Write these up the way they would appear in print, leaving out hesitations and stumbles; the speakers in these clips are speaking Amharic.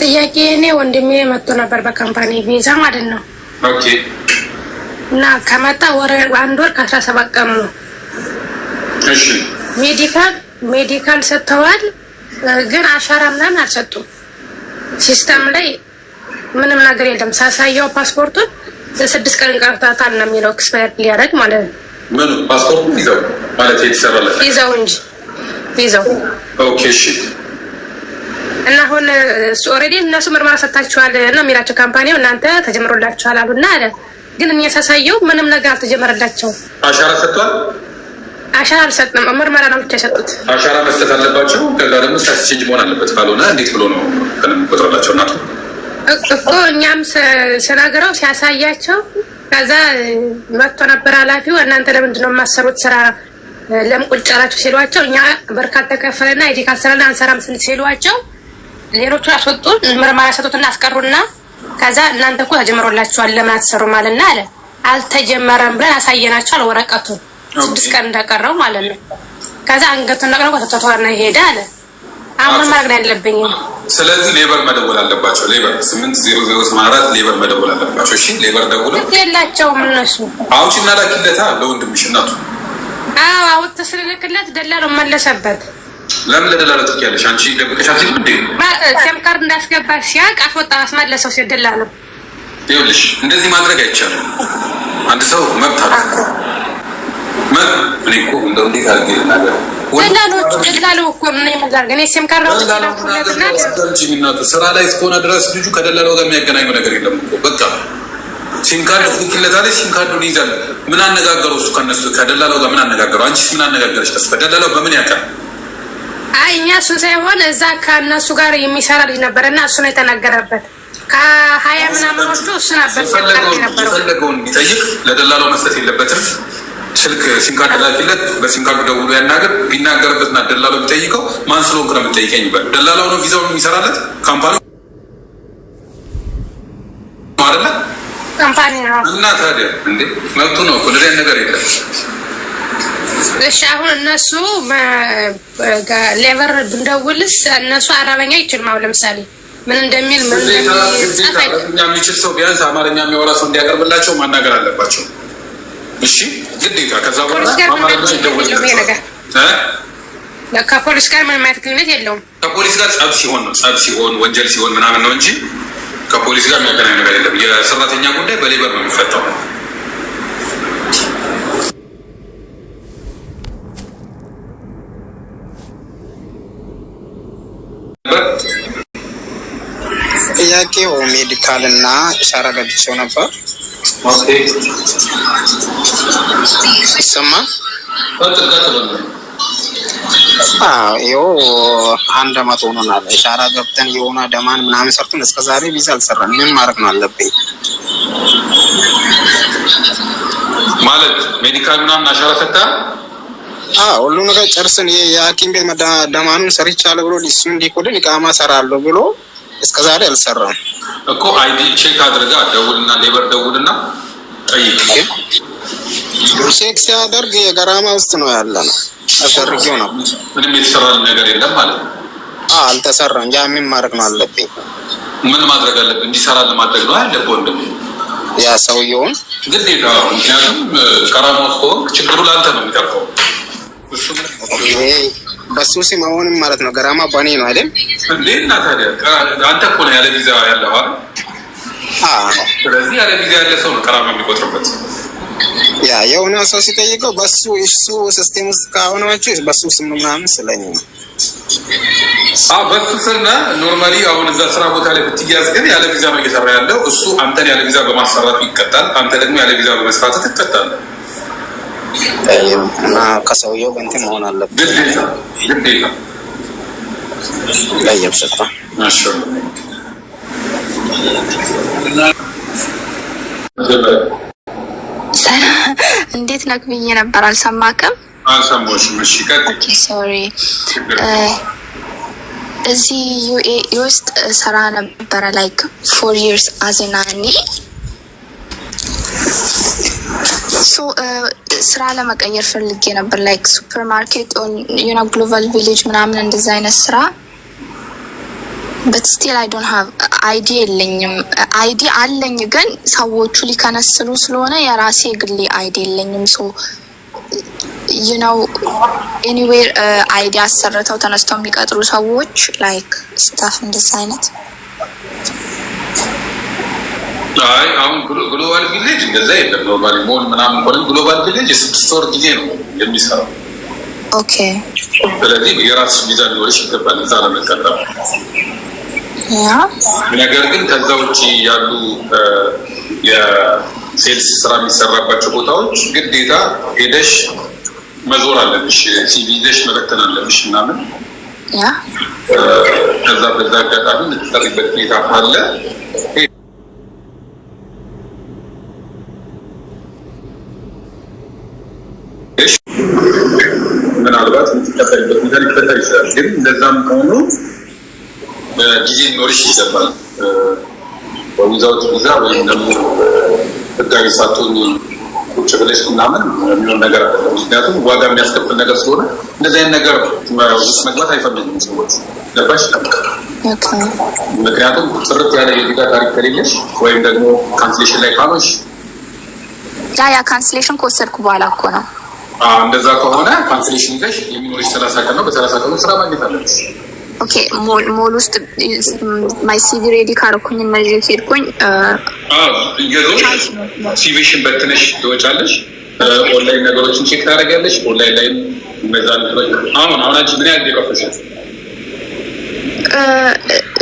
ጥያቄ እኔ ወንድሜ መጥቶ ነበር በካምፓኒ ቪዛ ማለት ነው። ኦኬ። እና ከመጣ አንድ ወር ከ17 ቀኑ ነው። እሺ። ሜዲካል ሰጥተዋል፣ ግን አሻራ ምናምን አልሰጡም። ሲስተም ላይ ምንም ነገር የለም። ሳሳየው ፓስፖርቱን 6 ቀን ቀርቷታል ነው የሚለው ኤክስፓየር ሊያደርግ ማለት ነው። ምን ፓስፖርቱ ቪዛው ማለት የተሰራለት ቪዛው እንጂ ቪዛው። ኦኬ። እሺ። እና አሁን ኦልሬዲ እነሱ ምርመራ ሰጥታችኋል ነው የሚላቸው ካምፓኒው። እናንተ ተጀምሮላችኋል አሉና አለ። ግን እኔ ሳሳየው ምንም ነገር አልተጀመረላቸውም። አሻራ ሰጥቷል? አሻራ አልሰጥም፣ ምርመራ ነው ብቻ የሰጡት። አሻራ መስጠት አለባቸው። ከዛ ደግሞ ስታስቼንጅ መሆን አለበት። ካልሆነ እንዴት ብሎ ነው ቆጥረላቸው? እናቱ እኮ እኛም ስነግረው ሲያሳያቸው ከዛ መጥቶ ነበር ኃላፊው። እናንተ ለምንድን ነው የማሰሩት ስራ ለምን ቁጭ አላችሁ ሲሏቸው፣ እኛ በርካታ ከፈለና አይዲ ካሰራና አንሰራም ሲሏቸው ሌሎቹ አስወጡ፣ ምርመራ ሰጡትና አስቀሩና ከዛ እናንተ እኮ ተጀምሮላችኋል ለምን አትሰሩም አለና አለ። አልተጀመረም ብለን አሳየናቸው አለ ወረቀቱን 6 ቀን እንደቀረው ማለት ነው። ከዛ አንገቱን ነቅለው ከተተዋና ይሄዳ አለ። አሁን ማድረግ ያለብኝ ስለዚህ ሌበር መደወል አለባቸው። ሌበር 80084 ሌበር መደወል አለባቸው። እሺ ሌበር ደውለው የላቸውም እነሱ። አውጪና ላኪለታ ለወንድምሽ እናቱ። አዎ አውጥ ስለልክለት ደላለው መለሰበት። ለምን ለደላለው ትኪያለሽ አንቺ? ደብቀሻት እንዴ? ሲም ካርድ እንዳስገባ ሲያቅ አስወጣ አስመለሰው ሲደላለው። ይኸውልሽ እንደዚህ ማድረግ አይቻልም። አንድ ሰው መብት አለው። እኔ እኮ እንደው እንዴት አድርጌ ልናገር? ደላለው እኮ ምን ይመላል? እኔ ሲም ካርድ ስራ ላይ እስከሆነ ድረስ ልጁ ከደላለው ጋር የሚያገናኘው ነገር የለም እኮ በቃ ሲም ካርድ ትልክለታለች። ሲም ካርዱን ይይዛል። ምን አነጋገረው እሱ ከነሱ ከደላለው ጋር ምን አነጋገረው? አንቺስ ምን አነጋገረች? ከሱ ከደላለው በምን ያውቃል? አይ እኛ እሱ ሳይሆን እዛ ከእነሱ ጋር የሚሰራ ልጅ ነበረና እሱ ነው የተናገረበት። ከ20 ምናምን ወስዶ እሱ ነበር የፈለገውን ቢጠይቅ ለደላለው መስጠት የለበትም። ስልክ ሲም ካርድ ላኪለት፣ በሲም ካርዱ ደውሎ ያናገር። ቢናገርበትና ደላለው ቢጠይቀው ማን ስለሆንክ ነው የምትጠይቀኝ ይባል። ደላላው ነው ቪዛውን የሚሰራለት ካምፓኒ አይደለ? ካምፓኒ ነው። እና ታዲያ እንዴ መብቱ ነው እኮ እንደዚህ ነገር የለም። እሺ አሁን እነሱ ሌበር ብንደውልስ እነሱ አረበኛ ይችላል ማለት ለምሳሌ ምን እንደሚል ምን የሚችል ሰው ቢያንስ አማርኛ የሚያወራ ሰው እንዲያቀርብላቸው ማናገር አለባቸው። እሺ ግዴታ። ከዛ በኋላ አማርኛ ይደውልላቸው። ከፖሊስ ጋር ምንም አይነት ግንኙነት የለውም። ከፖሊስ ጋር ጸብ ሲሆን ነው፣ ጸብ ሲሆን ወንጀል ሲሆን ምናምን ነው እንጂ ከፖሊስ ጋር የሚያገናኝ ነገር የለም። የሰራተኛ ጉዳይ በሌበር ነው የሚፈታው። ጥያቄው ሜዲካል እና ሻራ ገብቼው ነበር። ኦኬ ይሰማል? ይኸው 1 ዓመት ሆኖናል። ሻራ ገብተን የሆነ ደማን ምናምን ሰርተን እስከዛሬ ቪዛ አልሰራን። ምን ማድረግ ነው አለብኝ? ማለት ሜዲካል ምናምን አሻራ ሰጣ? ሁሉ ነገር ጨርስን የሐኪም ቤት ደማኑን ሰርቻለሁ ብሎ እሱ እንዲቆልን ኢቃማ ሰራለሁ ብሎ እስከዛሬ አልሰራም እኮ። አይዲ ቼክ አድርጋ ደውልና ሌበር ደውልና ጠይቅ። ቼክ ሲያደርግ የገራማ ውስጥ ነው ያለ ነው። አሰርጊው ነው ምንም የተሰራ ነገር የለም ማለት ነው። አልተሰራም። ያ ምን ማድረግ ነው አለብኝ? ምን ማድረግ አለብኝ? እንዲሰራ ለማድረግ ነው ያለብህ ወንድም። ያ ሰውየውን ግዴታ። ምክንያቱም ገራማ ውስጥ ከሆንክ ችግሩ ለአንተ ነው የሚቀርበው። በሱ ስም አሁንም ማለት ነው ገራማ በኔ ነው አይደል እንዴ? እና ታዲያ አንተ እኮ ነው ያለ ቪዛ ያለው አይደል? ስለዚህ ያለ ቪዛ ያለ ሰው ነው ገራማ የሚቆጥርበት። ያ የሆነ ሰው ሲጠይቀው በሱ እሱ ሲስተም ውስጥ ካሆናችሁ በሱ ስም ምናምን ስለኝ ነው። በሱ ስም ኖርማሊ አሁን እዛ ስራ ቦታ ላይ ብትያዝ ግን ያለ ቪዛ ነው እየሰራ ያለው እሱ። አንተን ያለ ቪዛ በማሰራት ይቀጣል፣ አንተ ደግሞ ያለ ቪዛ በመስራት ትቀጣለህ። እና ከሰውየው እንትን መሆን አለበት ግዴታ። ለየብሰጣ እሺ እንዴት ነክ ብዬ ነበር አልሰማክም? አልሰማሁሽም። እሺ ኦኬ ሶሪ። እዚህ ዩኤኢ ውስጥ ስራ ነበረ ላይክ 4 years as a nanny ስራ ለመቀየር ፈልጌ ነበር ላይክ ሱፐር ማርኬት ዩና ግሎባል ቪሌጅ ምናምን እንደዛ አይነት ስራ but still I don't have ID የለኝም ID አለኝ ግን ሰዎቹ ሊከነስሉ ስለሆነ የራሴ ግሌ ID የለኝም so you know anywhere ID አሰርተው ተነስተው የሚቀጥሩ ሰዎች like stuff እንደዛ አይነት አይ አሁን ግሎባል ቪሌጅ እንደዛ የለም ኖርማሊ ሞል ምናምን እንኳን ግሎባል ቪሌጅ ስቶር ጊዜ ነው የሚሰራው ኦኬ ስለዚህ የራስ ቪዛ ሊኖርሽ ይገባል እዛ ለመቀጠር ያ ነገር ግን ከዛ ውጪ ያሉ የሴልስ ስራ የሚሰራባቸው ቦታዎች ግዴታ ሄደሽ መዞር አለብሽ ሲቪ ይዘሽ መበተን አለብሽ ምናምን ያ ከዛ በዛ አጋጣሚ ልትጠሪበት ሁኔታ ካለ ምናልባት የምትቀጠሪበት ሁኔታ ሊፈጠር ይችላል ግን እንደዛም ከሆኑ ጊዜ ሊኖርሽ ይገባል በዊዛውት ቪዛ ወይም ደግሞ ህጋዊ ሳትሆኚ ቁጭ ብለሽ ምናምን የሚሆን ነገር አለ ምክንያቱም ዋጋ የሚያስከፍል ነገር ስለሆነ እንደዚህ አይነት ነገር ውስጥ መግባት አይፈልጉም ሰዎች ገባሽ ምክንያቱም ጥርት ያለ የቪዛ ታሪክ ከሌለሽ ወይም ደግሞ ካንስሌሽን ላይ ካሎሽ ያ ካንስሌሽን ከወሰድኩ በኋላ እኮ ነው እንደዛ ከሆነ ካንስሌሽን ይዘሽ የሚኖርሽ 30 ቀን ነው በ30 ቀን ስራ ማግኘት አለብሽ ኦኬ ሞል ውስጥ ማይ ሲቪ ሬዲ ካረኩኝ ማጂ ሄድኩኝ ሲቪሽን በትነሽ ትወጫለሽ ኦንላይን ነገሮችን ቼክ ታደርጊያለሽ ኦንላይን ላይ መዛን አሁን አንቺ ምን ያህል ደቀፈሽ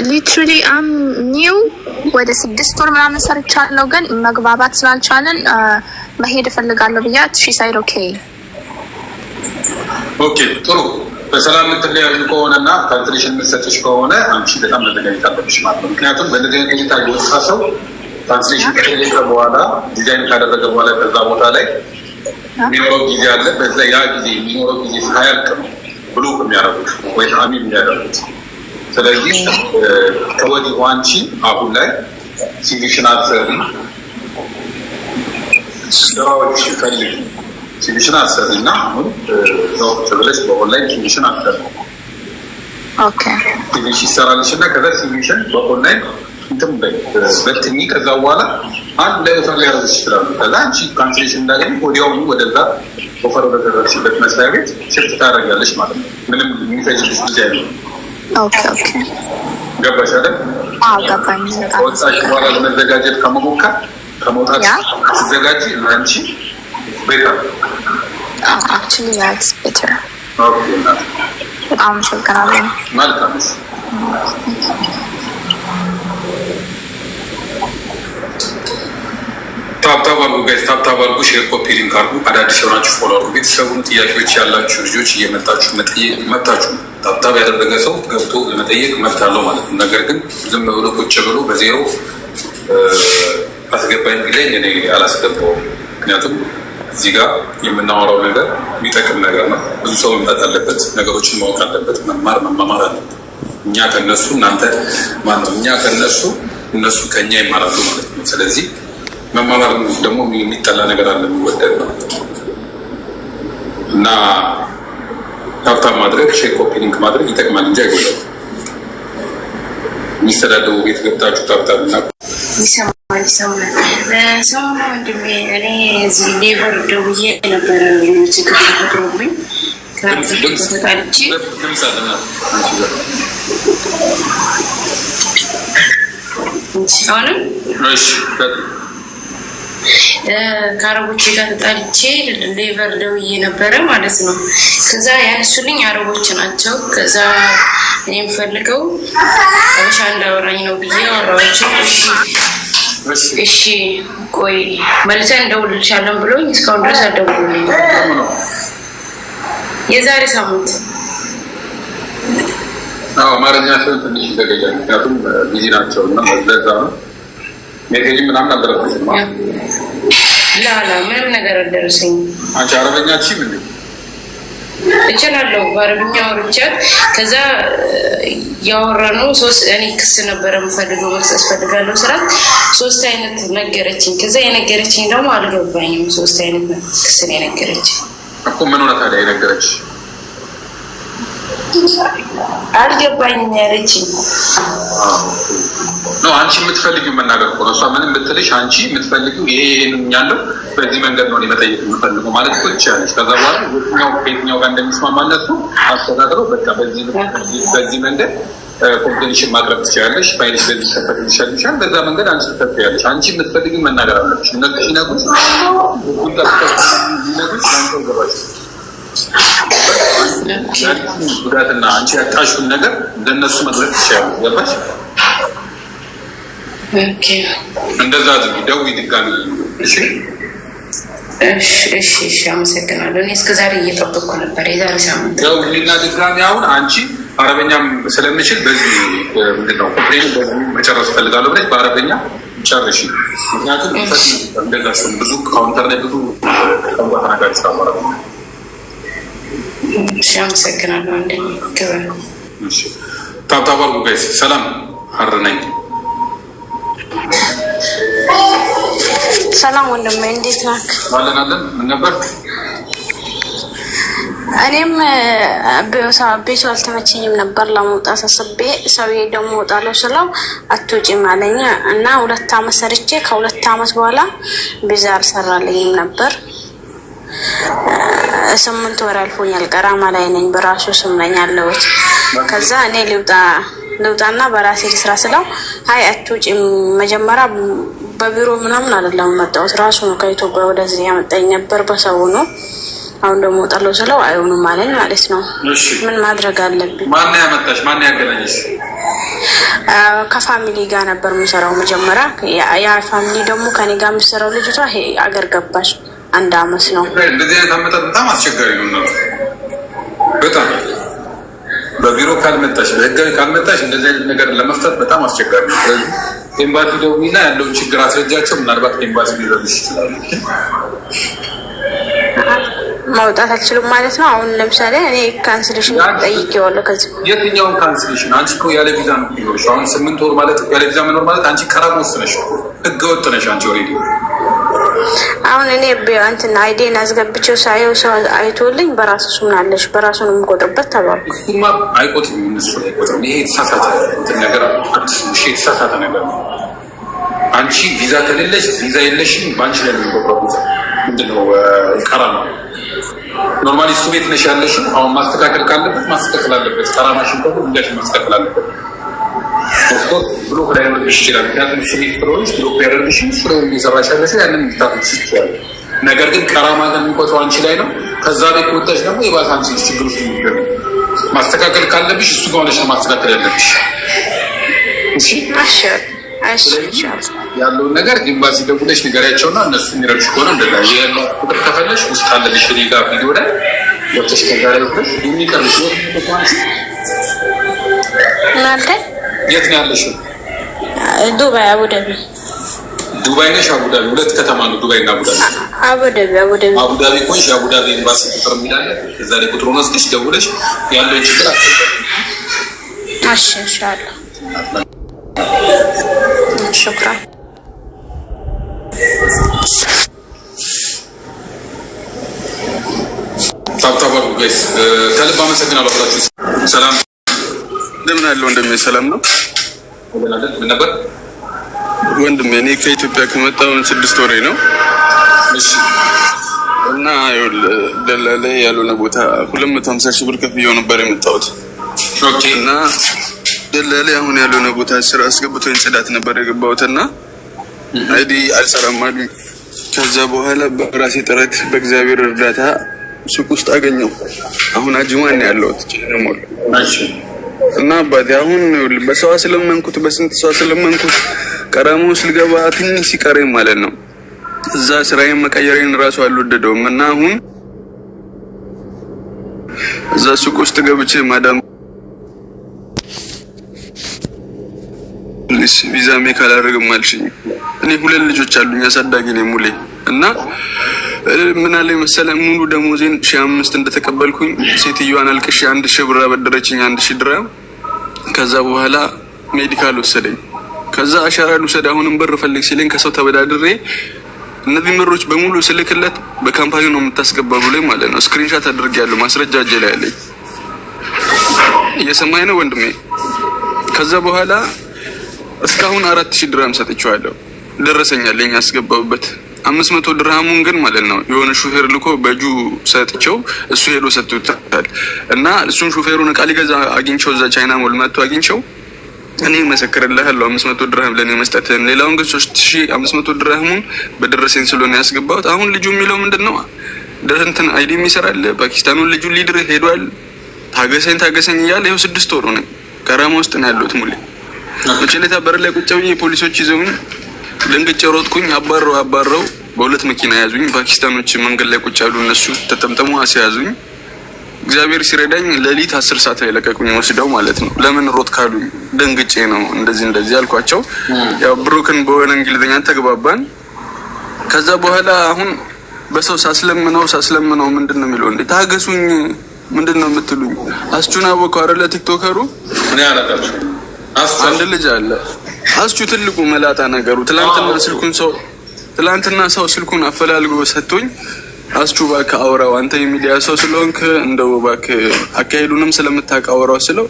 ሊትራሊ አም ኒው ወደ 6 ወር ምናምን ሰርቻለሁ ግን መግባባት ስላልቻለን መሄድ እፈልጋለሁ ብያት ሺ ሳይድ ኦኬ ጥሩ በሰላም የምትለያዩ ከሆነና ካንስሌሽን የምትሰጥሽ ከሆነ አንቺ በጣም መዘጋጀት አለብሽ ማለት ነው ምክንያቱም በእንደዚህ አይነት ሁኔታ የወጣ ሰው ካንስሌሽን ከጠየቀ በኋላ ዲዛይን ካደረገ በኋላ ከዛ ቦታ ላይ የሚኖረው ጊዜ አለ በዛ ያ ጊዜ የሚኖረው ጊዜ ሳያልቅ ነው ብሎ የሚያደርጉት ወይ አሚን የሚያደርጉት ስለዚህ ከወዲሁ አንቺ አሁን ላይ ሲቪሽን አሰሪ ስራዎች ፈልጊ ሲቪሽን አሰሪና አሁን ነው ተብለሽ በኦንላይን ሲቪሽን አሰሪ ኦኬ ሲቪሽን ይሰራልሽና ከዛ ሲቪሽን በኦንላይን እንትን በትኝ ከዛ በኋላ አንድ ላይ ኦፈር ሊያደርግሽ ይችላሉ ከዛ አንቺ ካንስሌሽን እንዳገኝ ወዲያውኑ ወደዛ ኦፈር ወደደረስሽበት መስሪያ ቤት ሽፍት ታደርጋለሽ ማለት ነው ምንም የሚፈጅብሽ ጊዜ አይደለም ኦኬ ገባሽ አይደል ገባኝ ወጣሽ በኋላ ለመዘጋጀት ከመሞከር ከመውጣት ስትዘጋጂ አንቺ better actually that's better okay በጣም ሸከራለሁ መልካም ታብታባሉ ጋይስ ታብታባሉ ሼር ኮፒ ሊንክ አድርጉ አዳዲስ የሆናችሁ ፎሎ አድርጉ ቤተሰቡን ጥያቄዎች ያላችሁ ልጆች እየመጣችሁ መጠየቅ መብታችሁ ታብታብ ያደረገ ሰው ገብቶ ለመጠየቅ መብት አለው ማለት ነው ነገር ግን ዝም ብሎ ቁጭ ብሎ በዜሮ አስገባኝ ቢለኝ እኔ አላስገባውም ምክንያቱም እዚህ ጋር የምናወራው ነገር የሚጠቅም ነገር ነው ብዙ ሰው መምጣት አለበት ነገሮችን ማወቅ አለበት መማር አለበት እኛ ከነሱ እናንተ ማነው እኛ ከነሱ እነሱ ከኛ ይማራሉ ማለት ነው ስለዚህ መማር ደግሞ የሚጠላ ነገር አለ የሚወደድ ነው እና ታብታብ ማድረግ ሼር ኮፒ ሊንክ ማድረግ ይጠቅማል እንጂ አይጎዳም የሚስተዳደሩ ቤት ገብታችሁ ታብታብና ይሰማል ሰሞኑን ወንድሜ እኔ እዚህ ሌበር ደውዬ ነበረ ችግር ተፈጥሮብኝ ከታልቼ አሁንም ከአረቦች ጋር ተጣልቼ ሌበር ደውዬ ነበረ ማለት ነው ከዛ ያነሱልኝ አረቦች ናቸው ከዛ እኔ የምፈልገው አበሻ እንዳወራኝ ነው ብዬ አወራኋቸው እሺ ቆይ መልሰን እንደውልልሻለን ብሎኝ እስካሁን ድረስ አልደውሉልኝ የዛሬ ሳምንት አማርኛ ሰው ትንሽ ይዘገያል ምክንያቱም ቢዚ ናቸው እና ለዛ ነው ሜሴጅ ምናምን አልደረሰኝም ላላ ምንም ነገር አልደረሰኝም አንቺ አረበኛ ቺ ምን እችላለሁ በአረብኛ አውርቻት ከዛ ያወራነው ሶስት እኔ ክስ ነበር የምፈልገው መክሰስ ፈልጋለሁ ስራት ሶስት አይነት ነገረችኝ ከዛ የነገረችኝ ደግሞ አልገባኝም ሶስት አይነት ክስ ነው የነገረችኝ እኮ ምን ሆነ ታዲያ የነገረች አልገባኝም ያለችኝ ነው። አንቺ የምትፈልጊው መናገር እኮ ነው። እሷ ምንም ብትልሽ አንቺ የምትፈልጊው ይሄን ያለው በዚህ መንገድ ነው መጠየቅ የምፈልገው ማለት እኮ ትችያለሽ። ከዛ በኋላ የትኛው ጋር እንደሚስማማ እነሱ አስተዳድረው በቃ በዚህ መንገድ ኮምፕሌንሽን ማቅረብ ትችላለሽ። ፋይልሽ በዚህ ተፈትልሻል። በዛ መንገድ አንቺ ትፈትያለሽ። አንቺ የምትፈልጊው መናገር አለብሽ። እነሱ ሲነግሩሽ አንተ ይገባሽ ጉዳትና አንቺ ያጣሽውን ነገር እንደነሱ መድረስ ትችላለሽ። ገባሽ? ኦኬ እንደዛ አድርጊ። ደውዪ ድጋሚ። እሺ እሺ አመሰግናለሁ። እኔ እስከዛሬ እየጠበቅኩ ነበር። የዛሬ ሳምንት ደውዪና ድጋሚ። አሁን አንቺ አረበኛም ስለምችል በዚህ ምንድነው ኮምፕሌን መጨረስ እፈልጋለሁ ብለሽ በአረበኛ ጨርሺ። ምክንያቱም እንደዛ ሲሆን ብዙ ካውንተር ላይ ብዙ ቋንቋ ተናጋሪ ስላማረ። እሺ አመሰግናለሁ። አንደኛ ክብር ታብታባር ጉጋይስ ሰላም አረነኝ። ሰላም ወንድሜ እንዴት ነህ? አለን ምን ነበር? እኔም ቤቱ አልተመቸኝም ነበር ለመውጣት አስቤ፣ ሰውዬ ደግሞ እወጣለሁ ስለው አትውጪም አለኝ እና 2 አመት ሰርቼ ከ2 አመት በኋላ ቪዛ አልሰራልኝም ነበር። 8 ወር አልፎኛል። ቀራማ ላይ ነኝ፣ በራሱ ስም ነኝ ያለሁት። ከዛ እኔ ልውጣና በራሴ ልስራ ስለው አይ አትውጪም፣ መጀመሪያ በቢሮ ምናምን አይደለም መጣሁት፣ ራሱ ነው ከኢትዮጵያ ወደዚህ ያመጣኝ ነበር በሰው ነው። አሁን ደግሞ እወጣለሁ ስለው አይሆንም አለኝ ማለት ነው። ምን ማድረግ አለብኝ? ማን ያመጣሽ? ማን ያገናኝሽ? ከፋሚሊ ጋር ነበር የምሰራው መጀመሪያ። ያ ፋሚሊ ደግሞ ከኔ ጋር የምሰራው ልጅቷ አገር ገባች 1 አመት ነው። እንደዚህ አይነት አመጣጥ በጣም አስቸጋሪ ነው። በጣም በቢሮ ካልመጣሽ በህጋዊ ካልመጣሽ እንደዚህ አይነት ነገር ለመፍታት በጣም አስቸጋሪ ነው። ስለዚህ ኤምባሲ ደውዪና ያለውን ችግር አስረጃቸው። ምናልባት ኤምባሲ ሊረዱሽ ይችላሉ። ማውጣት አልችልም ማለት ነው። አሁን ለምሳሌ እኔ ካንስሌሽን ጠይቄዋለሁ። ከዚህ የትኛውን ካንስሌሽን? አንቺ እኮ ያለ ቪዛ ነው የሚኖርሽ። አሁን 8 ወር ማለት ያለ ቪዛ መኖር ማለት አንቺ ከራም ወስነሽ ህገ ወጥ ነሽ አንቺ ኦልሬዲ። አሁን እኔ እንትን አይዲን አስገብቼው ሳየው ሰው አይቶልኝ በራሱ ምን አለሽ በራሱ ነው የሚቆጥርበት ተባልኩ። እሱማ አይቆጥርም፣ እነሱ አይቆጥርም። ይሄ የተሳሳተ ነገር አትስሙሽ፣ የተሳሳተ ነገር ነው። አንቺ ቪዛ ከሌለሽ ቪዛ የለሽም፣ በአንቺ ላይ ነው የሚቆጥረው። ምንድነው ቀራ ነው። ኖርማሊ እሱ ቤት ነሽ ያለሽው። አሁን ማስተካከል ካለበት ማስተካከል አለበት። ቀራማሽን ደግሞ ቪዛሽ ማስተካከል አለበት። ፖስፖርት ብሎክ ላይ ያደርግሽ ይችላል። ምክንያቱም እሱ ቤት ስለሆነች ብሎክ ያደርግሽ ስለ እየሰራሽ ያለሽው ያንን ታፍሽ ይችላል። ነገር ግን ቀራማ ጋር የሚቆጥረው አንቺ ላይ ነው። ከዛ ቤት ከወጣሽ ደግሞ የባሰ አንቺ ችግር ውስጥ የሚገባ ማስተካከል ካለብሽ እሱ ጋር ሆነሽ ነው ማስተካከል ያለብሽ። እሺ ያለውን ነገር ኤምባሲ ደውለሽ ንገሪያቸውና እነሱ የሚረዱሽ ከሆነ እንደዛ ቁጥር ከፈለሽ ውስጥ አለልሽ እኔ ጋር ቪዲዮ ላይ ገብተሽ ከጋር ይወጥሽ የሚቀርብሽ እናንተ የት ነው ያለሽው? ዱባይ አቡዳቢ። ዱባይ ነሽ? አቡዳቢ 2 ከተማ ነው ዱባይ እና አቡዳቢ። አቡዳቢ ኮንሽ አቡዳቢ ኤምባሲ ቁጥር የሚላለ እዛ ላይ ቁጥሩን ወስደሽ ደውለሽ ያለውን ችግር እሺ ኢንሻአላህ። شكرا ታብታባሩ ጋይስ ከልብ አመሰግናለሁ። ሰላም እንደምን አለ ወንድሜ? ሰላም ነው ምን ነበር ወንድሜ? እኔ ከኢትዮጵያ ከመጣሁ 6 ወሬ ነው። እሺ እና ደላላ ያልሆነ ቦታ 250 ሺህ ብር ከፍዬው ነበር የመጣሁት። ኦኬ እና ደላላ አሁን ያልሆነ ቦታ ስራ አስገብቶኝ ጽዳት ነበር የገባሁትና አይዲ አልሰራም አሉኝ። ከዛ በኋላ በራሴ ጥረት በእግዚአብሔር እርዳታ ሱቅ ውስጥ አገኘው። አሁን አጅማን ነው ያለሁት ጀነሞል። እሺ እና አባቴ አሁን በሰው ስለመንኩት በስንት ሰው ስለመንኩት ቀራሞስ ልገባ ትንሽ ሲቀረኝ ማለት ነው እዛ ስራዬን መቀየሬን ራሱ አልወደደውም። እና አሁን እዛ ሱቅ ውስጥ ገብቼ ማዳም ቪዛ ሜክ አላደርግም አልሽኝ። እኔ 2 ልጆች አሉኝ፣ አሳዳጊ ነኝ ሙሌ። እና ምን አለኝ መሰለህ ሙሉ ደሞዜን 1500 እንደተቀበልኩኝ ሴትዮዋን አልቅሼ 1000 ብር አበደረችኝ፣ 1000 ድርሃም። ከዛ በኋላ ሜዲካል ወሰደኝ። ከዛ አሻራ ልውሰድ አሁንም ብር ፈልግ ሲለኝ ከሰው ተበዳድሬ እነዚህ ምሮች በሙሉ ስልክለት በካምፓኒ ነው የምታስገባው ብሎኝ ማለት ነው። ስክሪንሻት አድርጌያለሁ፣ ማስረጃ እጄ ላይ አለኝ። እየሰማኝ ነው ወንድሜ? ከዛ በኋላ እስካሁን 4000 ድርሃም ሰጥቼዋለሁ። ደረሰኛለኝ ያስገባውበት 500 ድርሃሙን ግን ማለት ነው የሆነ ሹፌር ልኮ በእጁ ሰጥቼው እሱ ሄዶ ሰጥቶታል። እና እሱን ሹፌሩን እቃ ሊገዛ አግኝቼው እዛ ቻይና ሞል መጥቶ አግኝቼው እኔ መሰክርልሃለሁ 500 ድርሃም ለኔ መስጠት፣ ሌላውን ግን 3500 ድርሃሙን በደረሰኝ ስለሆነ ያስገባሁት። አሁን ልጁ የሚለው ምንድነው ደረንተን አይዲ የሚሰራል ፓኪስታኑን ልጁ ሊድር ሄዷል። ታገሰኝ እያለ ይኸው 6 ወር ነው ከራማ ውስጥ ነው ያለሁት። ሙሌ መቼለታ በር ላይ ቁጭ ብዬ ፖሊሶች ይዘውኝ ደንግጬ ሮጥኩኝ። አባረው በሁለት መኪና ያዙኝ። ፓኪስታኖች መንገድ ላይ ቁጭ ያሉ እነሱ ተጠምጠሙ አስያዙኝ። እግዚአብሔር ሲረዳኝ ሌሊት 10 ሰዓት ላይ ለቀቁኝ ወስደው ማለት ነው። ለምን ሮጥ ካሉኝ ደንግጬ ነው እንደዚህ አልኳቸው። ያው ብሩክን በሆነ እንግሊዝኛ ተግባባን። ከዛ በኋላ አሁን በሰው ሳስለምነው ምንድነው የሚለው እንዴ ታገሱኝ ምንድነው የምትሉኝ? አስቹና ወቀረ ለቲክቶከሩ ምን ያላቃችሁ አንድ ልጅ አለ አስቹ ትልቁ መላጣ ነገሩ ትላንትና ሰው ስልኩን አፈላልጎ ሰጥቶኝ አስቹ እባክህ አውራው አንተ የሚዲያ ሰው ስለሆንክ እንደው እባክህ አካሄዱንም ስለምታውቀው ስለው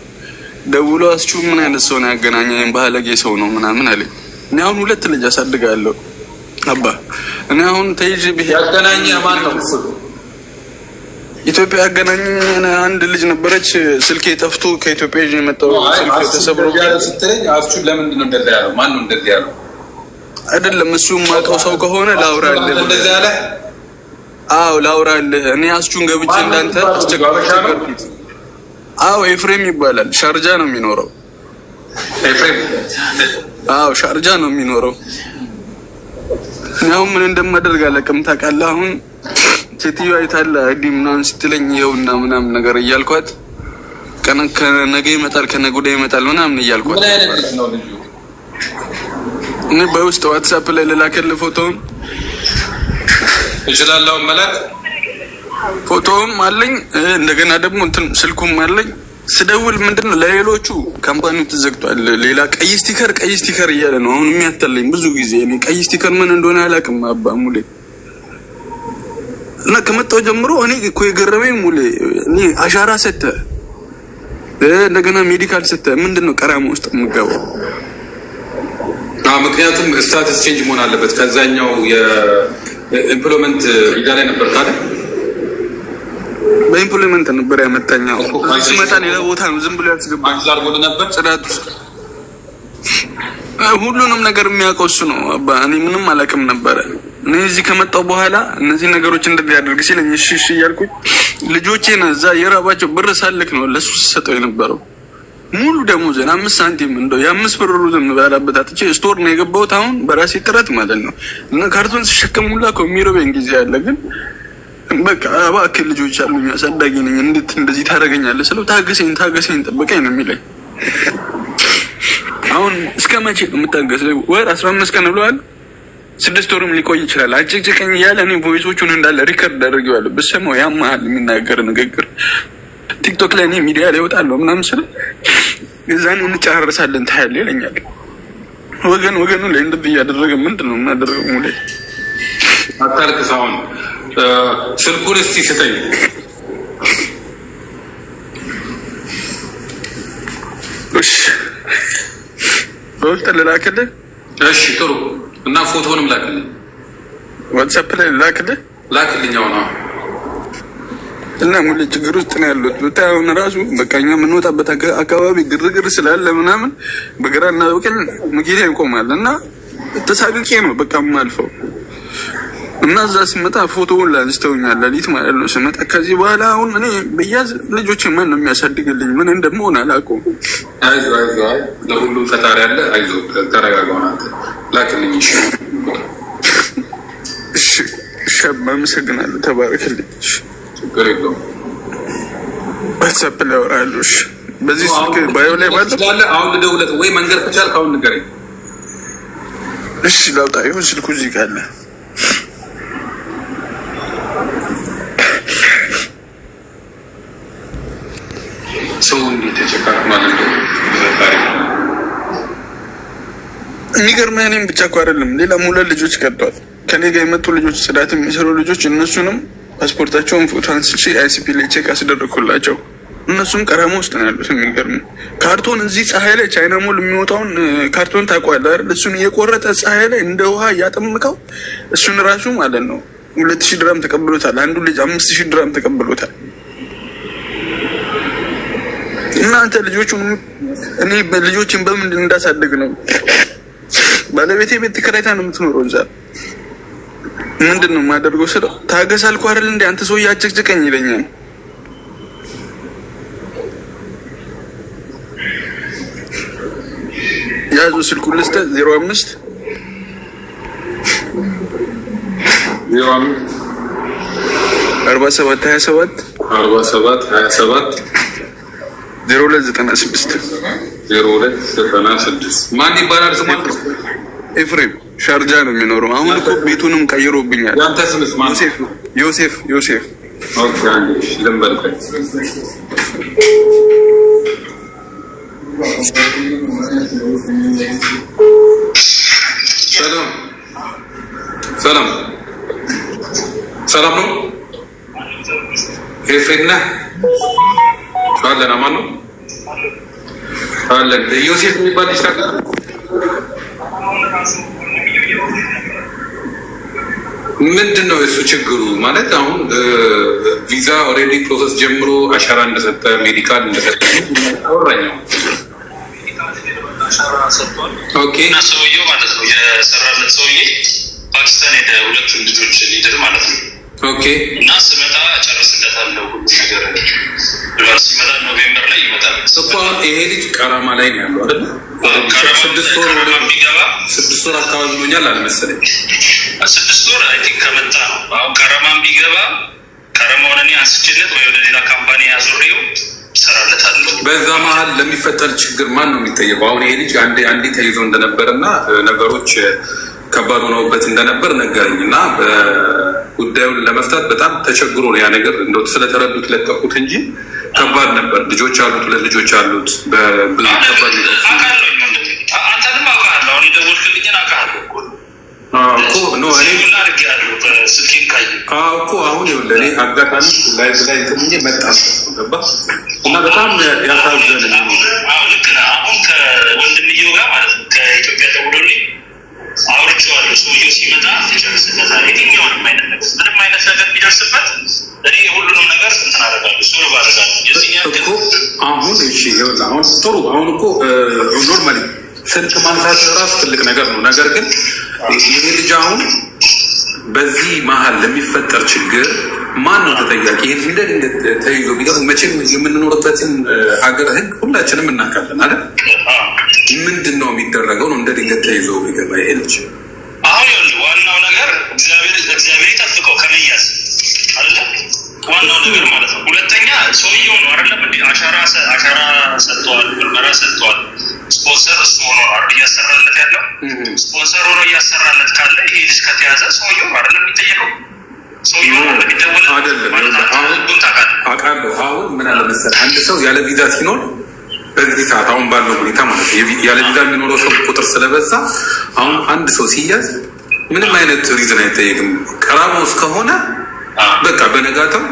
ደውሎ አስቹ ምን አይነት ሰው ነው ያገናኘኝ ባለጌ ሰው ነው ምናምን አለ። እኔ አሁን 2 ልጅ አሳድጋለሁ አባ። እኔ አሁን ተይዤ ያገናኘ ማን ነው? ኢትዮጵያ ያገናኘኝ አንድ ልጅ ነበረች። ስልኬ ጠፍቶ ከኢትዮጵያ ይዤ መጣሁ። ስልኬ ተሰብሮ ስትለኝ አስቹ ለምንድን ነው እንደዛ ያለው? ማን ነው እንደዛ ያለው? አይደለም እሱ ማውቀው ሰው ከሆነ ላውራልህ እንደዛ ያለ። አዎ ላውራልህ። እኔ አስቹን ገብቼ እንዳንተ አስቸገርኩት። አዎ ኤፍሬም ይባላል። ሻርጃ ነው የሚኖረው። ኤፍሬም? አዎ ሻርጃ ነው የሚኖረው። ነው ምን እንደማደርግ አለቅም ታውቃለህ። አሁን ሴትዮዋ አይታለ አይዲ ምናምን ስትለኝ ይኸውና ምናምን ነገር እያልኳት ከነገ ይመጣል ከነገ ወዲያ ይመጣል ምናምን እያልኳት ምን አይነት ልጅ ነው ልጁ? እኔ በውስጥ ዋትስአፕ ላይ ልላክልህ ፎቶውን እችላለሁ መላክ። ፎቶውም አለኝ እንደገና ደግሞ እንትን ስልኩም አለኝ። ስደውል ምንድነው ለሌሎቹ ካምፓኒው ተዘግቷል። ሌላ ቀይ ስቲከር እያለ ነው አሁን የሚያታለኝ ብዙ ጊዜ። እኔ ቀይ ስቲከር ምን እንደሆነ አላውቅም አባ ሙሌ። እና ከመጣው ጀምሮ እኔ እኮ የገረመኝ ሙሌ እኔ አሻራ ሰጠ እንደገና ሜዲካል ሰጠ ምንድነው ቀራማ ውስጥ የምገባው? ምክንያቱም ስታተስ ቼንጅ መሆን አለበት። ከዛኛው የኢምፕሎይመንት ቪዛ ላይ ነበር ካለ በኢምፕሎይመንት ነበር ያመጣኛው። ሲመጣ ሌላ ቦታ ነው ዝም ብሎ ያስገባኝ ነበር ጽዳት ውስጥ። ሁሉንም ነገር የሚያውቀው እሱ ነው አባ። እኔ ምንም አላውቅም ነበረ። እኔ እዚህ ከመጣሁ በኋላ እነዚህ ነገሮች እንደዚህ ያደርግ ሲለኝ እሺ እያልኩኝ ልጆቼን እዛ የራባቸው ብር ሳልክ ነው ለሱ ሰጠው የነበረው። ሙሉ ደሞዜን 5 ሳንቲም እንደው የ5 ብር ሩዝም ባላበት አጥቼ ስቶር ነው የገባሁት አሁን በራሴ ጥረት ማለት ነው። እና ካርቶን ሲሸከም ሁላ ከሚረበኝ ጊዜ አለ። ግን በቃ እባክህ ልጆች አሉኝ አሳዳጊ ነኝ እንዴት እንደዚህ ታደርገኛለህ ስለው ታገሰኝ ጠብቀኝ ነው የሚለኝ። አሁን እስከ መቼ ነው የምታገስ? ወር 15 ቀን ብለዋል። 6 ወርም ሊቆይ ይችላል። አጭቅጭቀኝ እያለ እኔ ቮይሶቹን እንዳለ ሪከርድ አድርጌዋለሁ። ብሰማው ያማል የሚናገር ንግግር ቲክቶክ ላይ እኔ ሚዲያ ላይ እወጣለሁ ምናምን ስለ የዛን እንጨራረሳለን ታያለህ ይለኛል። ወገኑ ላይ እንደዚህ እያደረገ ምንድን ነው የምናደርገው? ሙሌ አታርክስ። አሁን ስልኩን እስቲ ስጠኝ። እሺ በውስጥ ልላክልህ። እሺ ጥሩ። እና ፎቶውንም ላክልኝ። ዋትስአፕ ላይ ላክልኝ አሁን እና ሙሉ ችግር ውስጥ ነው ያሉት። ብታየውን ራሱ በቃ እኛ የምንወጣበት አካባቢ ግርግር ስላለ ምናምን በግራና በቀኝ መኪና ይቆማል እና ተሳቅቄ ነው በቃ የማልፈው። እና እዛ ስመጣ ፎቶውን ላንስተውኛል ሌሊት ማለት ነው ስመጣ። ከዚህ በኋላ አሁን እኔ በያዝ ልጆች ማን ነው የሚያሳድግልኝ? ምን እንደምሆን አላውቀውም። አይዞህ ለሁሉ ፈጣሪ አለ። አይዞህ ተረጋጋው። አንተ ላክልኝ። እሺ አመሰግናለሁ። ተባረክልኝ። ችግር የለውም። ዋትስአፕ ላይ አወራለሁ። እሺ በዚህ ስልክ ባዮ ላይ ማለት ነው። አሁን ልደውልለት ወይ መንገድ ከቻልክ አሁን ንገረኝ። እሺ ላውጣ። ይሁን ስልኩ እዚህ ጋር አለ። ሰው እንዴት ተቸካክ ማለት ነው። የሚገርምህ እኔም ብቻ እኮ አይደለም ሌላም 2 ልጆች ቀርተዋል ከኔ ጋር የመጡ ልጆች ጽዳት የሚሰሩ ልጆች። እነሱንም ፓስፖርታቸውን ፎቶ አንስቼ አይሲፒ ላይ ቼክ አስደረኩላቸው። እነሱም ቀረማ ውስጥ ነው ያሉት። የሚገርም ካርቶን እዚህ ፀሐይ ላይ ቻይና ሞል የሚወጣውን ካርቶን ታውቀዋለህ አይደል? እሱን እየቆረጠ ፀሐይ ላይ እንደ ውሃ እያጠምቀው እሱን ራሱ ማለት ነው 2000 ድራም ተቀብሎታል። አንዱ ልጅ 5000 ድራም ተቀብሎታል። እናንተ ልጆቹን እኔ ልጆችን በምን እንዳሳደግ ነው? ባለቤቴ ቤት ተከራይታ ነው የምትኖረው እዛ። ምንድን ነው የማደርገው ስለው ታገስ አልኩህ አይደል እንዴ አንተ ሰው ያጭቅጭቀኝ ይለኛል። ያዙ ስልኩን ልስጥህ 05 47 27 0296 ማን ይባላል ስሙ? ኤፍሬም ሻርጃ ነው የሚኖረው። አሁን እኮ ቤቱንም ቀይሮብኛል። ያንተ ስምስ ማን? ዮሴፍ። ኦኬ አንዴ ልንበልከኝ። ሰላም ነው። ኤፍሬም ነህ? አለን። አማን ነው አለን። ዮሴፍ የሚባል ልጅ ታውቃለህ? ምንድን ነው የሱ ችግሩ? ማለት አሁን ቪዛ ኦልሬዲ ፕሮሰስ ጀምሮ አሻራ እንደሰጠ ሜዲካል እንደሰጠ አወራኛው። ኦኬ እና ሰውየው ማለት ነው የሰራለት ሰውዬ ፓኪስታን ሄደ፣ ሁለቱም ልጆች ሊድር ማለት ነው። ኦኬ እና ስመጣ ጨርስለታለሁ ሁሉ ነገር ብሏል። ሲመጣ ኖቬምበር ላይ ይመጣል እኮ። ይሄ ልጅ ቀራማ ላይ ነው ያለው አይደል? 6 ወር አካባቢ ብሎኛል አልመሰለኝ። 6 ወር አይ ቲንክ ከመጣ ነው። አሁን ቀረማን ቢገባ ቀረማውን እኔ አንስቼለት ወይ ወደ ሌላ ካምፓኒ አዙሬው ይሰራለታለሁ። በዛ መሀል ለሚፈጠር ችግር ማን ነው የሚጠየቀው? አሁን ይሄ ልጅ አንዴ ተይዞ እንደነበረና ነገሮች ከባድ ሆነውበት እንደነበር ነገረኝ እና ጉዳዩን ለመፍታት በጣም ተቸግሮ ነው ያ ነገር እንደው ስለተረዱት ለቀቁት እንጂ ከባድ ነበር። ልጆች አሉት፣ 2 ልጆች አሉት። በብዙ ከባድ ነው። አንተንም አውቃለሁ። አሁን የደወልክልኝን አውቃለሁ እኮ ኖ እኔ እኮ አሁን ይኸውልህ እኔ አጋጣሚ ላይ ትንሽ መጣ ገባ እና በጣም ያሳዘነ ልክ ነህ። አሁን ከወንድምየው ጋር ማለት ነው ከኢትዮጵያ ደውሎልኝ አውርቼዋለሁ። ሰውየው ሲመጣ ይጨርስለታል። የትኛውንም አይነት ነገር ምንም አይነት ነገር ቢደርስበት እኔ ሁሉንም ነገር እንትን አደርጋለሁ፣ ሶሎ ባደርጋለሁ። እኮ አሁን እሺ ይኸውልህ አሁን ጥሩ አሁን እኮ ኖርማሊ ስልክ ማንሳት ራሱ ትልቅ ነገር ነው። ነገር ግን ይህ ልጅ አሁን በዚህ መሀል ለሚፈጠር ችግር ማን ነው ተጠያቂ? ይህ እንደ ተይዞ ቢገባ መቼም የምንኖርበትን ሀገር ሕግ ሁላችንም እናውቃለን አይደል? ምንድን ነው የሚደረገው ነው እንደ ድንገት ተይዞ ቢገባ ይሄ ልጅ? አሁን ይኸውልህ ዋናው ነገር እግዚአብሔር ይጠብቀው ከመያዝ አይደለ? ዋናው ነገር ማለት ነው። ሁለተኛ ሰውየው ነው አይደለም እንዲ አሻራ ሰጥተዋል፣ ምርመራ ሰጥተዋል። ስፖንሰር እሱ ሆኖ ነው እያሰራለት ያለው። ስፖንሰር ሆኖ እያሰራለት ካለ ይሄ ልጅ ከተያዘ ሰውየው አይደለም የሚጠየቀው። ሰውየው የሚደወል አይደለም። አውቃለሁ። አሁን ምን አለ መሰለህ አንድ ሰው ያለ ቪዛ ሲኖር በዚህ ሰዓት አሁን ባለው ሁኔታ ማለት ያለ ቪዛ የሚኖረው ሰው ቁጥር ስለበዛ አሁን አንድ ሰው ሲያዝ ምንም አይነት ሪዝን አይጠየቅም። ቀራባው እስከሆነ በቃ በነጋታው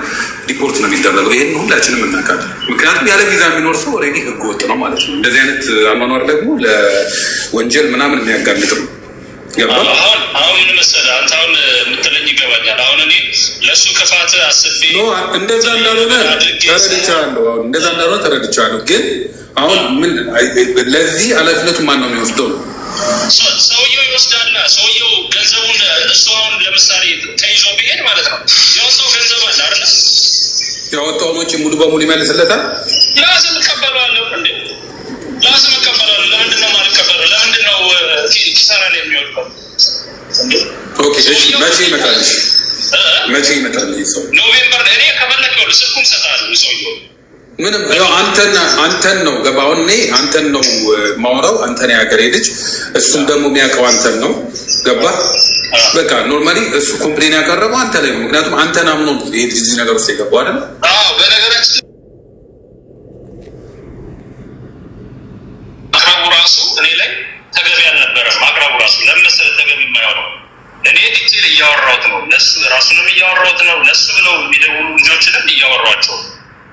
ሪፖርት ነው የሚደረገው። ይሄን ሁላችንም እናውቃለን። ምክንያቱም ያለ ቪዛ የሚኖር ሰው ኦልሬዲ ህገ ወጥ ነው ማለት ነው። እንደዚህ አይነት አኗኗር ደግሞ ለወንጀል ምናምን የሚያጋልጥ ነው። አሁን ምን መሰለህ አንተ አሁን የምትለኝ ይገባኛል። አሁን እኔ ለእሱ ክፋት አስቤ እንደዛ እንዳልሆነ ተረድቻለሁ። አሁን እንደዛ እንዳልሆነ ተረድቻለሁ። ግን አሁን ምን ለዚህ ኃላፊነቱ ማን ነው የሚወስደው ነው? ሰውየው ይወስዳል። ሰውየው ገንዘቡን እሱ አሁን ለምሳሌ ተይዞ ቢሄድ ማለት ነው ያው ሰው ገንዘብ አለ አይደለ? ያወጣውን ወጪ ሙሉ በሙሉ ይመልስለታል። ላዝም እቀበለዋለሁ እንዴ? ላዝም እቀበለዋለሁ። ለምንድን ነው የማልቀበለው? ለምንድን ነው ኪሳራ ላይ የሚወድቀው? ኦኬ እሺ፣ መቼ ይመጣል? መቼ ይመጣል ሰው? ኖቬምበር ላይ እኔ ከፈለክ ይኸውልህ ስልኩን እሰጥሃለሁ። ሰውየው ምንም ያው አንተን ነው ገባው። እኔ አንተን ነው ማውራው። አንተን ያገሬ ልጅ እሱም ደግሞ የሚያውቀው አንተን ነው ገባ። በቃ ኖርማሊ እሱ ኮምፕሌን ያቀረበው አንተ ላይ ነው። ምክንያቱም አንተን አምኖ እዚህ ነገር ውስጥ የገባው አይደል? አዎ በነገራችን ማቅረቡ ራሱ እኔ ላይ ተገቢ አልነበረም። ማቅረቡ ራሱ ለምሳሌ ተገቢ የማይሆነው እኔ ዲቴል እያወራሁት ነው። ለሱ ራሱንም እያወራሁት ነው። ለሱ ብለው የሚደውሉ ልጆችንም እያወሯቸው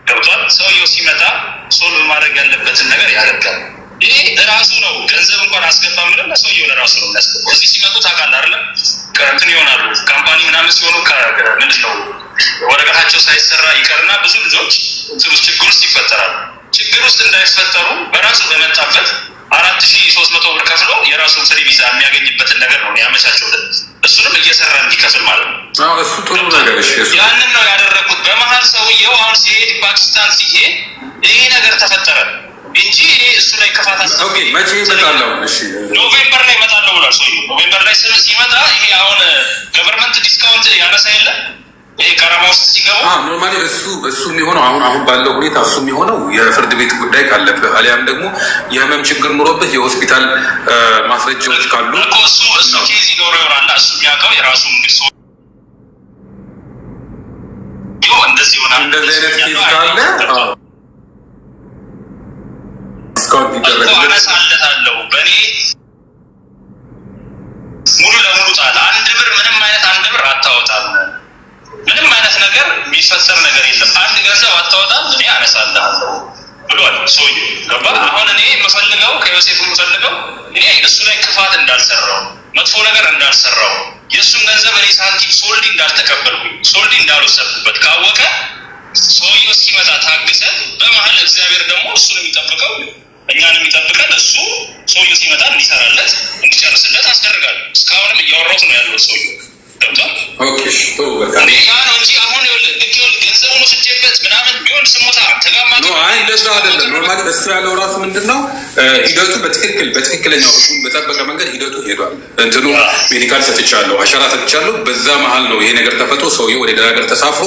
ገብቷል። ሰውየው ሲመጣ ሶልቭ ማድረግ ያለበትን ነገር ያደርጋል። ይሄ ራሱ ነው። ገንዘብ እንኳን አስገባ ምንም ለሰውየው ለራሱ ነው የሚያስገባው። እዚህ ሲመጡ ታውቃለህ አይደለም? እንትን ይሆናሉ ካምፓኒ ምናምን ሲሆኑ ምንድን ነው ወረቀታቸው ሳይሰራ ይቀርና ብዙ ልጆች ችግር ውስጥ ይፈጠራሉ። ችግር ውስጥ እንዳይፈጠሩ በራሱ በመጣበት 4300 ብር ከፍሎ የራሱን ፍሪ ቪዛ የሚያገኝበትን ነገር ነው ያመቻቸውልን። እሱንም እየሰራ እንዲከፍል ማለት ነው። እሱ ጥሩ ነገር ያንን ነው ያደረጉት። በመሀል ሰውየው አሁን ሲሄድ ፓኪስታን ሲሄድ ይሄ ነገር ተፈጠረ እንጂ እሱ ላይ ከፋታ መቼ ይመጣለሁ? ኖቬምበር ላይ ይመጣለሁ ብሏል ሰውየው። ኖቬምበር ላይ ሲመጣ ይሄ አሁን ገቨርንመንት ዲስካውንት ያነሳ የለ ይሄ ቀረማ ውስጥ ሲገቡ ኖርማሊ እሱ የሚሆነው አሁን ባለው ሁኔታ እሱ የሚሆነው የፍርድ ቤት ጉዳይ ካለብህ አሊያም ደግሞ የህመም ችግር ኑሮብህ የሆስፒታል ማስረጃዎች ካሉ እሱ ኬዝ ይኖረው ይሆናል። እሱ የሚያውቀው የራሱ እንግዲህ እንደዚህ ሆናል። እንደዚህ አይነት ኬዝ ካለ ዲስካውንት ይደረግበት አነሳለታለሁ። በእኔ ሙሉ ለሙሉ ጣል። አንድ ብር ምንም አይነት አንድ ብር አታወጣም። ምንም አይነት ነገር የሚፈጠር ነገር የለም። አንድ ገንዘብ አታወጣም፣ እኔ አነሳልሃለሁ ብሏል ሰውዬው። ገባ? አሁን እኔ የምፈልገው ከዮሴፍ የምፈልገው እኔ እሱ ላይ ክፋት እንዳልሰራው፣ መጥፎ ነገር እንዳልሰራው፣ የእሱን ገንዘብ እኔ ሳንቲም ሶልዲ እንዳልተቀበልኩኝ፣ ሶልዲ እንዳልወሰድኩበት ካወቀ ሰውዬው እስኪመጣ ታግሰን፣ በመሀል እግዚአብሔር ደግሞ እሱን የሚጠብቀው እኛን የሚጠብቀን እሱ ሰውዬው ሲመጣ እንዲሰራለት እንዲጨርስለት አስደርጋለሁ። እስካሁንም እያወራሁት ነው ያለው ሰውዬው። ገብቷል? እኔ ያ ነው እንጂ አሁን ገንዘቡን ወስጄበት ምናምን ቢሆን ስሞታ ተጋማኝ እንደዛ አይደለም። ኖርማሊ እሱ ያለው ራሱ ምንድን ነው ሂደቱ በትክክለኛው ህጉን በጠበቀ መንገድ ሂደቱ ሄዷል። እንትኑ ሜዲካል ሰጥቻለሁ፣ አሻራ ሰጥቻለሁ። በዛ መሀል ነው ይሄ ነገር ተፈጥሮ ሰውዬው ወደ ሌላ ሀገር ተሳፍሮ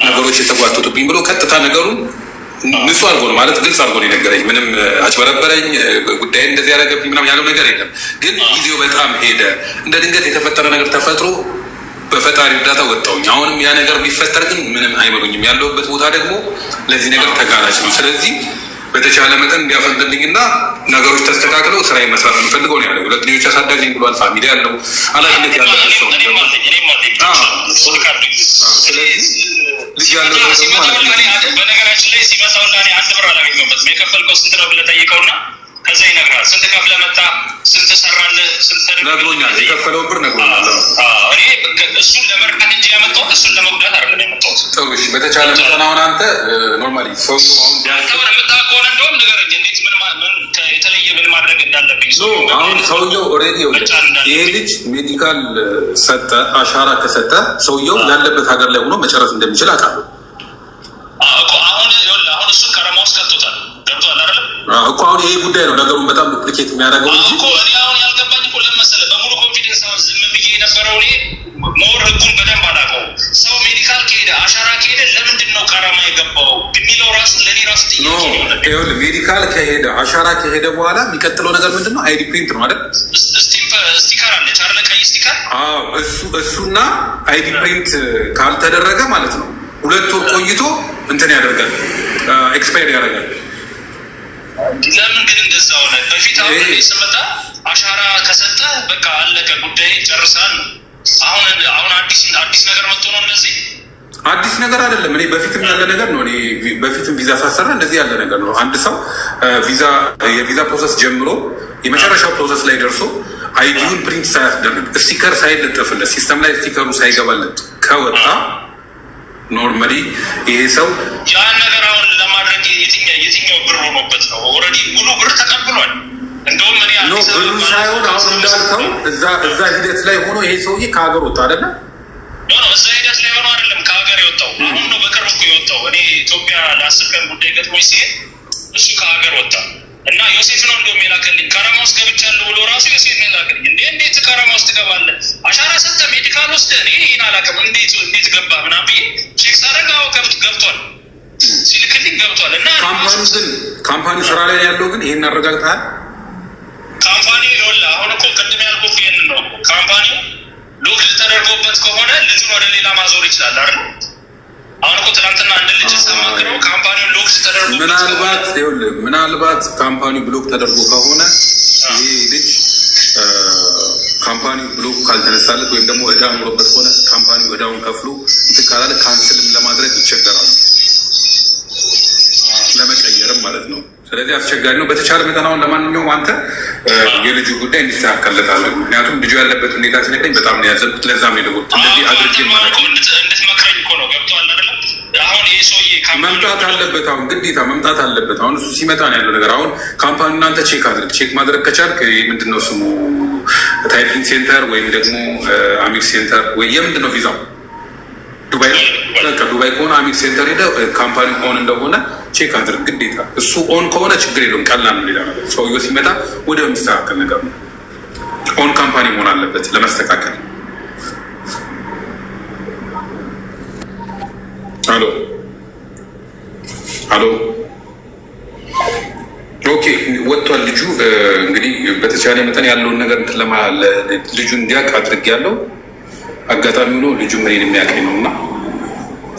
ነገሮች የተጓተቱብኝ ብሎ ቀጥታ ነገሩን ንጹህ አድርጎ ነው ማለት ግልጽ አድርጎ ነው የነገረኝ። ምንም አጭበረበረኝ ጉዳይ እንደዚህ ያደረገብኝ ምናምን ያለው ነገር የለም። ግን ጊዜው በጣም ሄደ። እንደ ድንገት የተፈጠረ ነገር ተፈጥሮ በፈጣሪ እርዳታ ወጣሁኝ። አሁንም ያ ነገር ቢፈጠር ግን ምንም አይመሉኝም። ያለሁበት ቦታ ደግሞ ለዚህ ነገር ተጋላጭ ነው። ስለዚህ በተቻለ መጠን እንዲያፈንድልኝና ነገሮች ተስተካክለው ስራ መስራት የምፈልገው ነው ያለው። ሁለት ልጆች አሳዳጊ ብሏል። ፋሚሊ ያለው ኃላፊነት ያለው ሰው ስለዚህ ልጅ ያለው ሰው ማለት ነው። በነገራችን ላይ ሲመጣውና እኔ አንድ ብር አላገኘሁበትም። የከፈልከው ስንት ነው ብለህ ጠይቀውና ከዛ ይነግራል። ስንት ከፍለህ መጣ፣ ስንት ሰራለህ፣ ስንት ነግሮኛል። የከፈለውን ብር ነግሮኛል። እኔ እሱን ለመርዳት እንጂ ያመጣሁት እሱን ለመጉዳት አይደለም ያመጣሁት። ጥሩ እሺ። በተቻለ መጠን አሁን አንተ ኖርማሊ ሰው ያንተውን የምታውቅ ከሆነ እንደውም ንገረኝ፣ እንዴት ምን የተለየ ምን ማድረግ እንዳለብኝ። አሁን ሰውየው ኦልሬዲ ይሄ ልጅ ሜዲካል ሰጠ፣ አሻራ ከሰጠ ሰውየው ያለበት ሀገር ላይ ሆኖ መጨረስ እንደሚችል አውቃለሁ። አሁን እሱን ከረማ ውስጥ ከቶታል። ገብቶሃል አይደለም እኮ አሁን ይሄ ጉዳይ ነው ነገሩን በጣም ዱፕሊኬት የሚያደርገው እንጂ እኮ እኔ አሁን ያልገባኝ እኮ ለምን መሰለህ፣ በሙሉ ኮንፊደንስ አሁን ዝም ብዬ የነበረው እኔ ሞር ህጉን በደንብ አላውቀውም። ሰው ሜዲካል ከሄደ አሻራ ከሄደ ለምንድን ነው ከረማ የገባው የሚለው ራሱ ለእኔ ራሱ ጥያቄ። ሜዲካል ከሄደ አሻራ ከሄደ በኋላ የሚቀጥለው ነገር ምንድን ነው? አይዲ ፕሪንት ነው አይደል? ስቲከር አለች አይደል? ቀይ ስቲከር እሱና አይዲ ፕሪንት ካልተደረገ ማለት ነው 2 ወር ቆይቶ እንትን ያደርጋል፣ ኤክስፓየር ያደርጋል። ለምን ግን እንደዛ ሆነ? በፊት አሁን ስመጣ አሻራ ከሰጠ በቃ አለቀ ጉዳይ ጨርሳል። አሁን አዲስ ነገር መጥቶ ነው። እንደዚህ አዲስ ነገር አይደለም። እኔ በፊትም ያለ ነገር ነው። እኔ በፊትም ቪዛ ሳሰራ እንደዚህ ያለ ነገር ነው። አንድ ሰው የቪዛ ፕሮሰስ ጀምሮ የመጨረሻው ፕሮሰስ ላይ ደርሶ አይዲውን ፕሪንት ሳያስደርግ ስቲከር ሳይለጠፍለት ሲስተም ላይ ስቲከሩ ሳይገባለት ከወጣ ኖርማሊ ይሄ ሰው ያን ነገር አሁን ለማድረግ የትኛው ብር ሆኖበት ነው? ኦልሬዲ ሙሉ ብር ተቀብሏል። እንደውም እኔ ብሩ ሳይሆን አሁን እንዳልከው እዛ ሂደት ላይ ሆኖ ይሄ ሰውዬ ከሀገር ወጣ አይደለ? እዛ ሂደት ላይ ሆኖ አይደለም ከሀገር የወጣው። አሁን ነው በቅርብ እኮ የወጣው። እኔ ኢትዮጵያ ለ10 ቀን ጉዳይ ገጥሞኝ ሲሄድ እሱ ከሀገር ወጣ እና ዮሴፍ ነው እንደውም የላከልኝ። ከረማ ውስጥ ገብቻለሁ ብሎ ራሱ ዮሴፍ ነው የላከልኝ። እንዴት ከረማ ውስጥ ትገባለህ? አሻራ ሰጠህ፣ ሜዲካል ወስደህ፣ እኔ ይህን አላውቅም እንዴት ገባ ምናምን ብዬ ቼክ ሳደርግ ገብቷል፣ ሲልክልኝ ገብቷል። እና ካምፓኒ ስራ ላይ ያለው ግን ይህን አረጋግጠሃል? ካምፓኒ ይኸውልህ አሁን እኮ ቅድም ያልኩህ ይህንን ነው። ካምፓኒ ሎክ ተደርጎበት ከሆነ ልጁን ወደ ሌላ ማዞር ይችላል አይደል? አሁን እኮ ትናንትና አንድ ልጅ ሳማክረው ካምፓኒውን ሎክ ተደርጎ ምናልባት ካምፓኒው ብሎክ ተደርጎ ከሆነ ይሄ ልጅ ካምፓኒው ብሎክ ካልተነሳለት ወይም ደግሞ እዳ ኖሮበት ከሆነ ካምፓኒው እዳውን ከፍሎ እንትን ካላለ ካንስልም ለማድረግ ይቸገራሉ። አይቀየርም ማለት ነው። ስለዚህ አስቸጋሪ ነው። በተቻለ መጠን አሁን ለማንኛውም አንተ የልጁ ጉዳይ እንዲስተካከልለታለን። ምክንያቱም ልጁ ያለበት ሁኔታ ሲነገኝ በጣም ነው ያዘንኩት። ለዛም ነው የደወልኩት። እንደዚህ አድርጌ ማለት ነው እንድትመክረኝ እኮ ነው። ገብቶሃል አይደለ? አሁን ይህ ሰውዬ መምጣት አለበት። አሁን ግዴታ መምጣት አለበት። አሁን እሱ ሲመጣ ነው ያለው ነገር። አሁን ካምፓኒ እናንተ ቼክ አድርግ። ቼክ ማድረግ ከቻልክ ምንድነው ስሙ ታይፒንግ ሴንተር ወይም ደግሞ አሚር ሴንተር ወይ የምንድን ነው ቪዛው ዱባይ ዱባይ ከሆነ አሚር ሴንተር ሄደ ካምፓኒ ኦን እንደሆነ ቼክ አድርግ ግዴታ። እሱ ኦን ከሆነ ችግር የለውም፣ ቀላል ነው። ሌላ ነገር ሰውየው ሲመጣ ወደ የሚስተካከል ነገር ነው። ኦን ካምፓኒ መሆን አለበት ለመስተካከል። አሎ አሎ፣ ኦኬ ወጥቷል ልጁ። እንግዲህ በተቻለ መጠን ያለውን ነገር ልጁ እንዲያውቅ አድርግ ያለው አጋጣሚ ሆኖ ልጁ ምንን የሚያውቀኝ ነው እና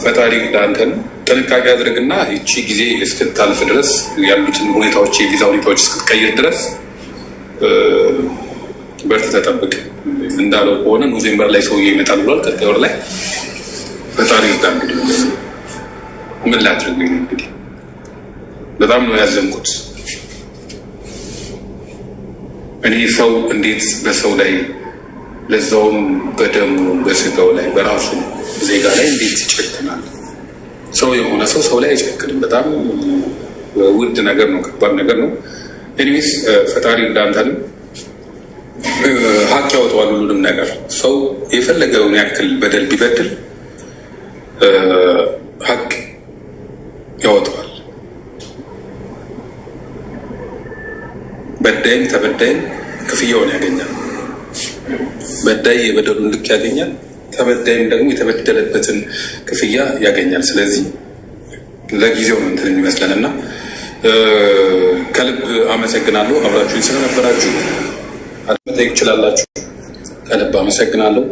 ፈጣሪ ለአንተን ጥንቃቄ አድርግና ይቺ ጊዜ እስክታልፍ ድረስ ያሉትን ሁኔታዎች የቪዛ ሁኔታዎች እስክትቀይር ድረስ በርትተህ ተጠብቅ። እንዳለው ከሆነ ኖቬምበር ላይ ሰውዬ ይመጣል ብሏል። ቀጣይ ወር ላይ ፈጣሪ ይርዳ። እንግዲህ ምን ላድርግ እንግዲህ በጣም ነው ያዘንኩት። እኔ ሰው እንዴት በሰው ላይ ለዛውም በደሙ በስጋው ላይ በራሱ ዜጋ ላይ እንዴት ይጨክናል? ሰው የሆነ ሰው ላይ አይጨክንም። በጣም ውድ ነገር ነው፣ ከባድ ነገር ነው። ኤኒዌይስ ፈጣሪ እንዳንተንም ሀቅ ያወጣዋል ሁሉንም ነገር። ሰው የፈለገውን ያክል በደል ቢበድል ሀቅ ያወጣዋል። በዳይም ተበዳይም ክፍያውን ያገኛል። በዳይ የበደሉን ልክ ያገኛል፣ ተበዳይም ደግሞ የተበደለበትን ክፍያ ያገኛል። ስለዚህ ለጊዜው ነው እንትን የሚመስለን እና ከልብ አመሰግናለሁ። አብራችሁኝ ስለነበራችሁ መጠየቅ ትችላላችሁ። ከልብ አመሰግናለሁ።